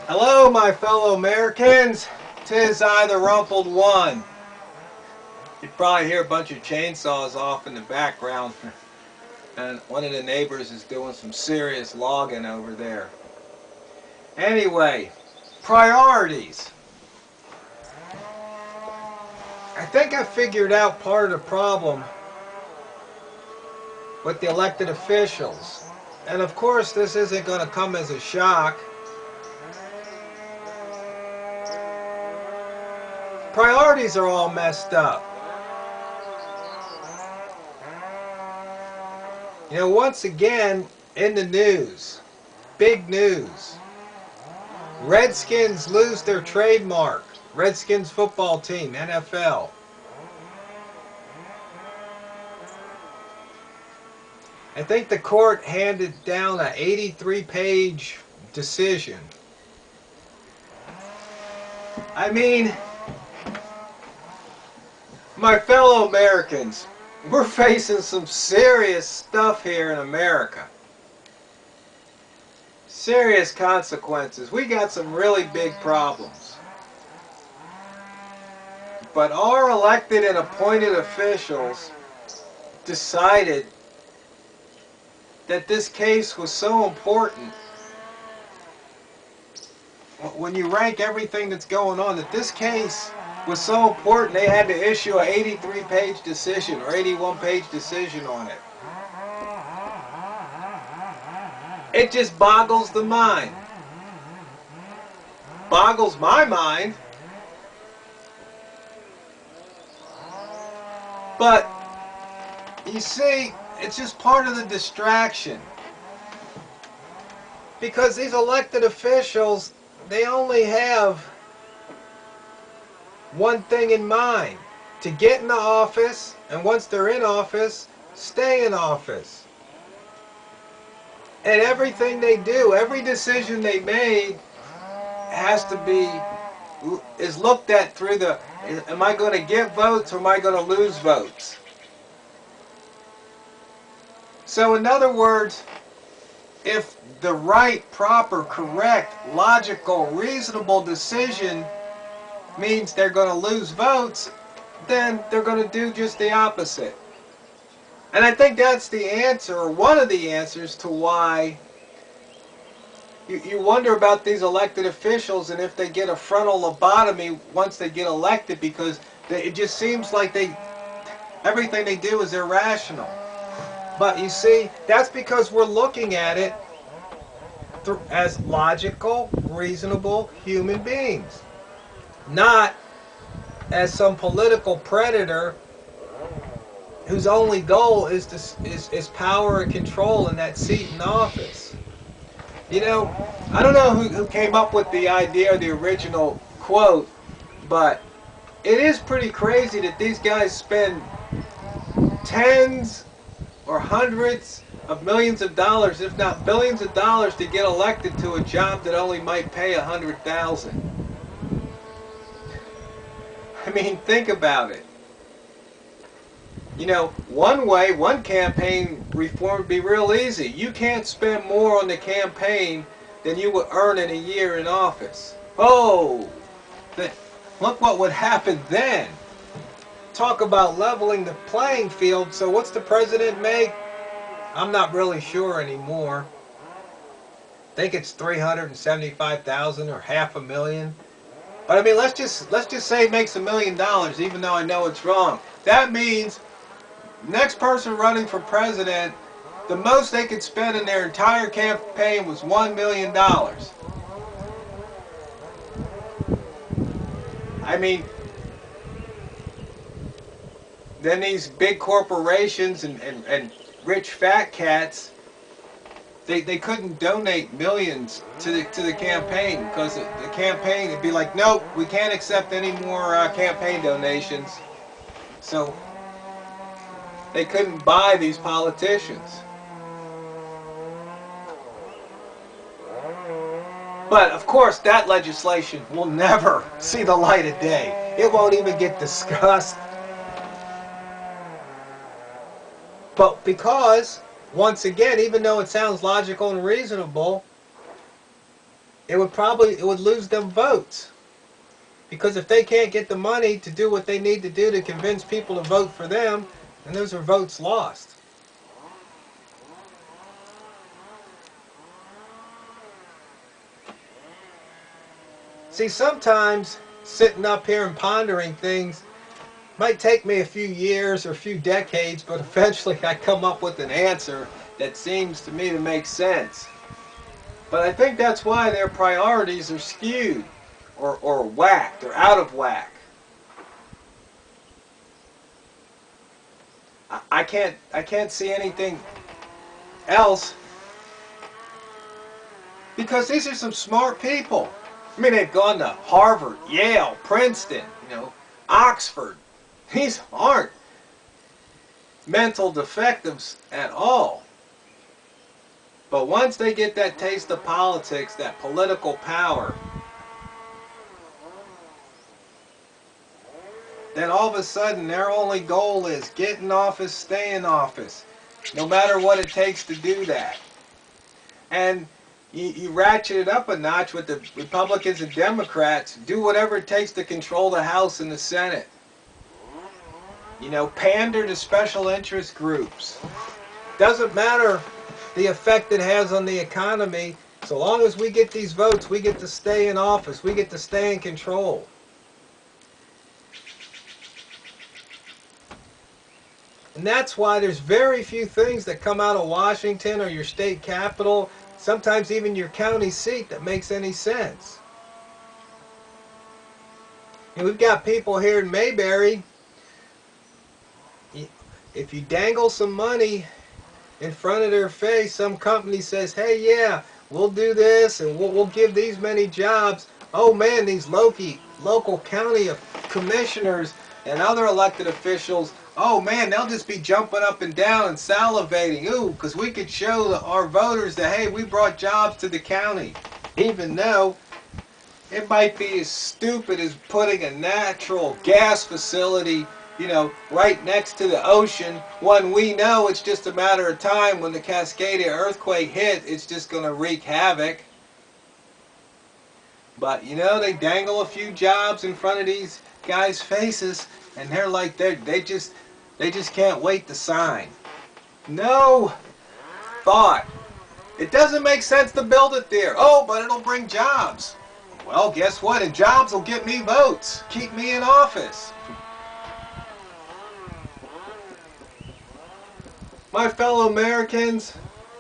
Hello, my fellow Americans. 'Tis I, the Rumpled One. You probably hear a bunch of chainsaws off in the background, and one of the neighbors is doing some serious logging over there. Anyway, priorities. I think I figured out part of the problem with the elected officials. And of course, this isn't going to come as a shock. Priorities are all messed up. You know, once again, in the news, big news. Redskins lose their trademark. Redskins football team, NFL. I think the court handed down an 83-page decision. I mean, my fellow Americans, we're facing some serious stuff here in America. Serious consequences. We got some really big problems. But our elected and appointed officials decided that this case was so important. When you rank everything that's going on, that this case was so important, they had to issue an 83-page decision or 81-page decision on it. It just boggles the mind. Boggles my mind. But, you see, it's just part of the distraction. Because these elected officials, they only have one thing in mind: to get in the office, and once they're in office, stay in office. And everything they do, every decision they made has to be, is looked at through the, am I going to get votes or am I going to lose votes? So in other words, if the right, proper, correct, logical, reasonable decision means they're going to lose votes, then they're going to do just the opposite. And I think that's the answer, or one of the answers, to why you wonder about these elected officials and if they get a frontal lobotomy once they get elected, because it just seems like everything they do is irrational. But you see, that's because we're looking at it as logical, reasonable human beings, not as some political predator whose only goal is power and control in that seat in office. You know, I don't know who came up with the idea or the original quote, but it is pretty crazy that these guys spend tens or hundreds of millions of dollars, if not billions of dollars, to get elected to a job that only might pay $100,000. I mean, think about it. You know, one campaign reform would be real easy. You can't spend more on the campaign than you would earn in a year in office. Oh, look what would happen then. Talk about leveling the playing field. So what's the president make? I'm not really sure anymore. I think it's $375,000 or $500,000. But I mean, let's just say he makes $1 million, even though I know it's wrong. That means next person running for president, the most they could spend in their entire campaign was $1 million. I mean, then these big corporations and rich fat cats, they couldn't donate millions to the campaign, because the campaign would be like, nope, we can't accept any more campaign donations. So they couldn't buy these politicians. But of course, that legislation will never see the light of day. It won't even get discussed. But because, once again, even though it sounds logical and reasonable, it would lose them votes. Because if they can't get the money to do what they need to do to convince people to vote for them, then those are votes lost. See, sometimes sitting up here and pondering things might take me a few years or a few decades, but eventually I come up with an answer that seems to me to make sense. But I think that's why their priorities are skewed or whacked or out of whack. I can't see anything else, because these are some smart people. I mean, they've gone to Harvard, Yale, Princeton, Oxford. These aren't mental defectives at all. But once they get that taste of politics, that political power, then all of a sudden their only goal is get in office, stay in office, no matter what it takes to do that. And you ratchet it up a notch with the Republicans and Democrats. Do whatever it takes to control the House and the Senate. Pander to special interest groups. Doesn't matter the effect it has on the economy. So long as we get these votes, we get to stay in office. We get to stay in control. And that's why there's very few things that come out of Washington or your state capital, sometimes even your county seat, that makes any sense. We've got people here in Mayberry. If you dangle some money in front of their face, some company says, hey, yeah, we'll do this and we'll give these many jobs. Oh man, these local county commissioners and other elected officials, oh man, they'll just be jumping up and down and salivating. Ooh, because we could show our voters that, hey, we brought jobs to the county. Even though it might be as stupid as putting a natural gas facility, right next to the ocean, when we know it's just a matter of time. When the Cascadia earthquake hit, it's just going to wreak havoc. But they dangle a few jobs in front of these guys' faces, and they're like, they just can't wait to sign. No thought. It doesn't make sense to build it there. Oh, but it'll bring jobs. Well, guess what? And jobs will get me votes, keep me in office. My fellow Americans,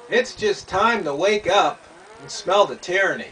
it's just time to wake up and smell the tyranny.